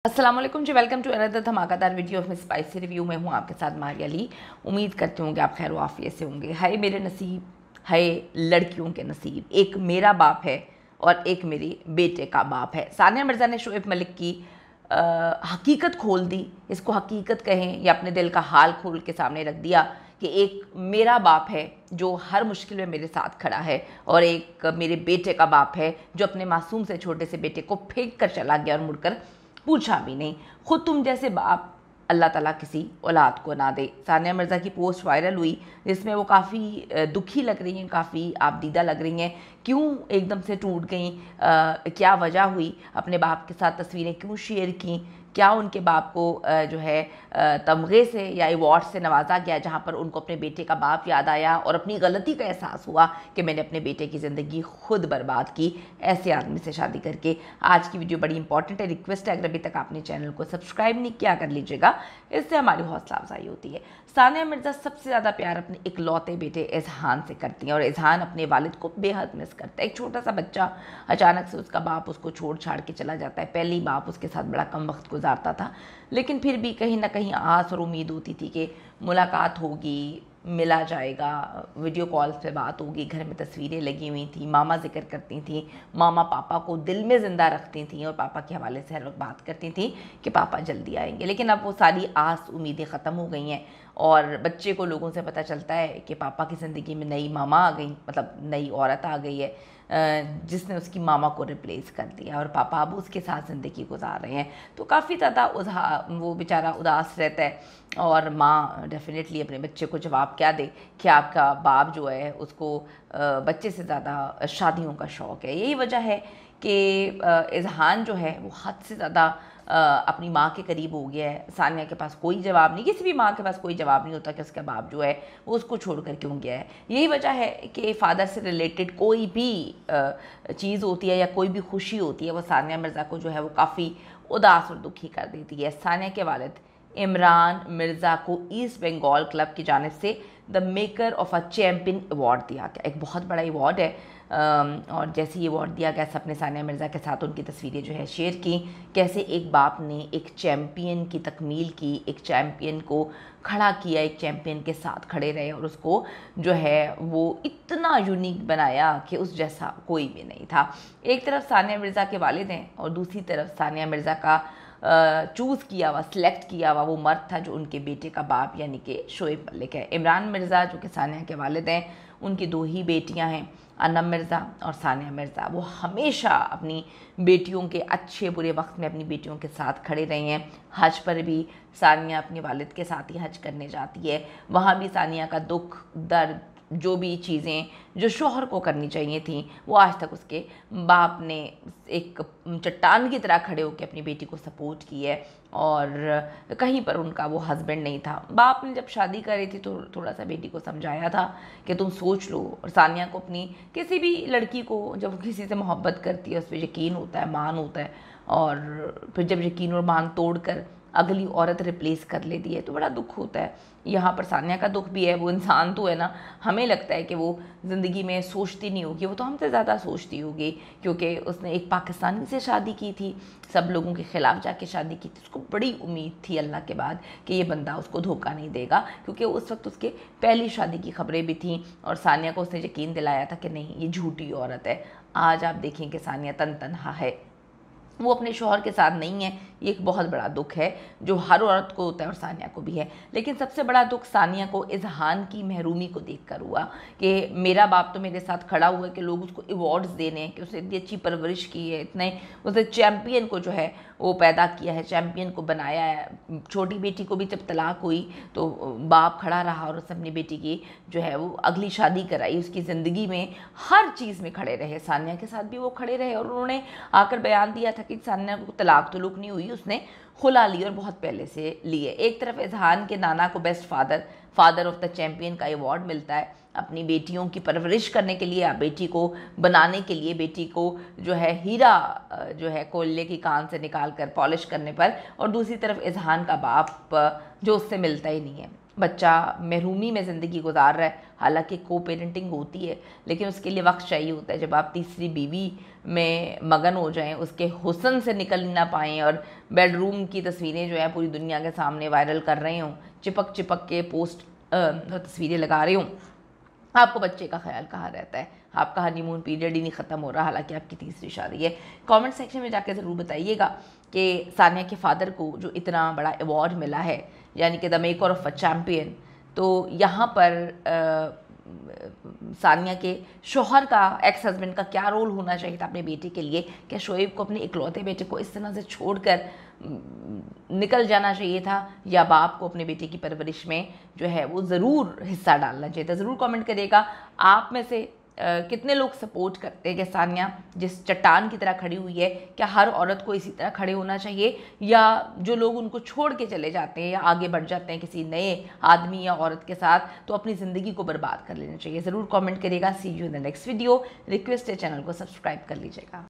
अस्सलाम वालेकुम जी, welcome to another धमाकेदार वीडियो ऑफ स्पाइसी रिव्यू में हूँ आपके साथ मारिया अली। उम्मीद करती हूँ कि आप खैर वाफियत से होंगे। हाय मेरे नसीब, हाय लड़कियों के नसीब, एक मेरा बाप है और एक मेरे बेटे का बाप है। सानिया मिर्ज़ा ने शोएब मलिक की हकीकत खोल दी, इसको हकीकत कहें या अपने दिल का हाल खोल के सामने रख दिया कि एक मेरा बाप है जो हर मुश्किल में मेरे साथ खड़ा है और एक मेरे बेटे का बाप है जो अपने मासूम से छोटे से बेटे को फेंक कर चला गया और मुड़कर पूछा भी नहीं। खुद तुम जैसे बाप अल्लाह ताला किसी औलाद को ना दे। सानिया मिर्ज़ा की पोस्ट वायरल हुई जिसमें वो काफ़ी दुखी लग रही हैं, काफ़ी आपदीदा लग रही हैं। क्यों एकदम से टूट गई, क्या वजह हुई, अपने बाप के साथ तस्वीरें क्यों शेयर की, क्या उनके बाप को जो है तमगे से या अवार्ड से नवाजा गया जहाँ पर उनको अपने बेटे का बाप याद आया और अपनी गलती का एहसास हुआ कि मैंने अपने बेटे की ज़िंदगी खुद बर्बाद की ऐसे आदमी से शादी करके। आज की वीडियो बड़ी इंपॉर्टेंट है, रिक्वेस्ट है अगर अभी तक आपने चैनल को सब्सक्राइब नहीं किया कर लीजिएगा, इससे हमारी हौसला अफजाई होती है। सानिया मिर्ज़ा सबसे ज़्यादा प्यार अपने इकलौते बेटे इज़हान से करती हैं और इज़हान अपने वालिद को बेहद मिस करता है। एक छोटा सा बच्चा, अचानक से उसका बाप उसको छोड़ छाड़ के चला जाता है। पहली बाप उसके साथ बड़ा कम वक्त गुजारता था, लेकिन फिर भी कहीं ना कहीं आस और उम्मीद होती थी कि मुलाकात होगी, मिला जाएगा, वीडियो कॉल्स पे बात होगी। घर में तस्वीरें लगी हुई थी, मामा जिक्र करती थी, मामा पापा को दिल में ज़िंदा रखती थी और पापा के हवाले से हर वक्त बात करती थी कि पापा जल्दी आएंगे। लेकिन अब वो सारी आस उम्मीदें ख़त्म हो गई हैं और बच्चे को लोगों से पता चलता है कि पापा की ज़िंदगी में नई मामा आ गई, मतलब नई औरत आ गई है जिसने उसकी मामा को रिप्लेस कर दिया और पापा अब उसके साथ ज़िंदगी गुजार रहे हैं। तो काफ़ी ज़्यादा वो बेचारा उदास रहता है और माँ डेफिनेटली अपने बच्चे को जवाब क्या दे कि आपका बाप जो है उसको बच्चे से ज़्यादा शादियों का शौक़ है। यही वजह है कि इज़हान जो है वो हद से ज़्यादा अपनी माँ के करीब हो गया है। सानिया के पास कोई जवाब नहीं, किसी भी माँ के पास कोई जवाब नहीं होता कि उसका बाप जो है वो उसको छोड़कर क्यों गया है। यही वजह है कि फ़ादर से रिलेटेड कोई भी चीज़ होती है या कोई भी खुशी होती है वो सानिया मिर्ज़ा को जो है वो काफ़ी उदास और दुखी कर देती है। सानिया के वालिद इमरान मिर्ज़ा को ईस्ट बंगाल क्लब की जानिब से the maker of a champion award दिया गया। एक बहुत बड़ा अवार्ड है और जैसे ये अवार्ड दिया गया सबने सानिया मिर्ज़ा के साथ उनकी तस्वीरें जो है शेयर की। कैसे एक बाप ने एक चैम्पियन की तकमील की, एक चैम्पियन को खड़ा किया, एक चैम्पियन के साथ खड़े रहे और उसको जो है वो इतना यूनिक बनाया कि उस जैसा कोई भी नहीं था। एक तरफ सानिया मिर्ज़ा के वालिद हैं और दूसरी तरफ सानिया मिर्ज़ा का चूज़ किया हुआ, सिलेक्ट किया हुआ वो मर्द था जो उनके बेटे का बाप यानी कि शोएब मलिक है। इमरान मिर्ज़ा जो कि सानिया के वालिद हैं, उनकी दो ही बेटियां हैं, अनम मिर्ज़ा और सानिया मिर्ज़ा। वो हमेशा अपनी बेटियों के अच्छे बुरे वक्त में अपनी बेटियों के साथ खड़े रहे हैं। हज पर भी सानिया अपने वालिद के साथ ही हज करने जाती है, वहाँ भी सानिया का दुख दर्द, जो भी चीज़ें जो शौहर को करनी चाहिए थी वो आज तक उसके बाप ने एक चट्टान की तरह खड़े होकर अपनी बेटी को सपोर्ट की है और कहीं पर उनका वो हस्बैंड नहीं था। बाप ने जब शादी करी थी तो थोड़ा सा बेटी को समझाया था कि तुम सोच लो। और सानिया को अपनी किसी भी लड़की को जब वो किसी से मोहब्बत करती है उस पर यकीन होता है, मान होता है और फिर जब यकीन और मान तोड़कर अगली औरत रिप्लेस कर लेती है तो बड़ा दुख होता है। यहाँ पर सानिया का दुख भी है, वो इंसान तो है ना, हमें लगता है कि वो ज़िंदगी में सोचती नहीं होगी, वो तो हमसे ज़्यादा सोचती होगी क्योंकि उसने एक पाकिस्तानी से शादी की थी, सब लोगों के ख़िलाफ़ जाके शादी की थी। उसको बड़ी उम्मीद थी अल्लाह के बाद कि ये बंदा उसको धोखा नहीं देगा क्योंकि उस वक्त उसके पहली शादी की खबरें भी थीं और सानिया को उसने यकीन दिलाया था कि नहीं ये झूठी औरत है। आज आप देखें कि सानिया तनहा है, वो अपने शौहर के साथ नहीं है। ये एक बहुत बड़ा दुख है जो हर औरत को होता है और सानिया को भी है। लेकिन सबसे बड़ा दुख सानिया को इज़हान की महरूमी को देखकर हुआ कि मेरा बाप तो मेरे साथ खड़ा हुआ है कि लोग उसको अवार्ड्स देने कि उसने इतनी अच्छी परवरिश की है, इतने उसने चैम्पियन को जो है वो पैदा किया है, चैम्पियन को बनाया है। छोटी बेटी को भी जब तलाक हुई तो बाप खड़ा रहा और उसने अपनी बेटी की जो है वो अगली शादी कराई, उसकी ज़िंदगी में हर चीज़ में खड़े रहे। सानिया के साथ भी वो खड़े रहे और उन्होंने आकर बयान दिया था कि सानिया को तलाक तो नहीं हुई, उसने खुला ली और बहुत पहले से लिए। एक तरफ इज़हान के नाना को best father of the champion का अवार्ड मिलता है अपनी बेटियों की परवरिश करने के लिए, बेटी को बनाने के लिए, बेटी को जो है हीरा जो है कोयले की कान से निकाल कर पॉलिश करने पर, और दूसरी तरफ इज़हान का बाप जो उससे मिलता ही नहीं है। बच्चा महरूमी में ज़िंदगी गुजार रहा है, हालांकि को पेरेंटिंग होती है, लेकिन उसके लिए वक्त चाहिए होता है। जब आप तीसरी बीवी में मगन हो जाएं, उसके हुस्न से निकल ना पाएँ और बेडरूम की तस्वीरें जो है पूरी दुनिया के सामने वायरल कर रहे हों, चिपक चिपक के पोस्ट तस्वीरें लगा रहे हों, आपको बच्चे का ख्याल कहाँ रहता है? आपका हनीमून पीरियड ही नहीं ख़त्म हो रहा, हालांकि आपकी तीसरी शादी है। कमेंट सेक्शन में जाकर ज़रूर बताइएगा कि सानिया के फादर को जो इतना बड़ा अवार्ड मिला है, यानी कि the maker of a champion, तो यहाँ पर सानिया के शोहर का, एक्स हस्बैंड का क्या रोल होना चाहिए था अपने बेटे के लिए? क्या शोएब को अपने इकलौते बेटे को इस तरह से छोड़कर निकल जाना चाहिए था, या बाप को अपने बेटे की परवरिश में जो है वो ज़रूर हिस्सा डालना चाहिए था? ज़रूर कमेंट करिएगा। आप में से कितने लोग सपोर्ट करते हैं कि सानिया जिस चट्टान की तरह खड़ी हुई है, क्या हर औरत को इसी तरह खड़े होना चाहिए, या जो लोग उनको छोड़ के चले जाते हैं या आगे बढ़ जाते हैं किसी नए आदमी या औरत के साथ, तो अपनी ज़िंदगी को बर्बाद कर लेना चाहिए? ज़रूर कमेंट करिएगा। See you in the next video. Request है चैनल को सब्सक्राइब कर लीजिएगा।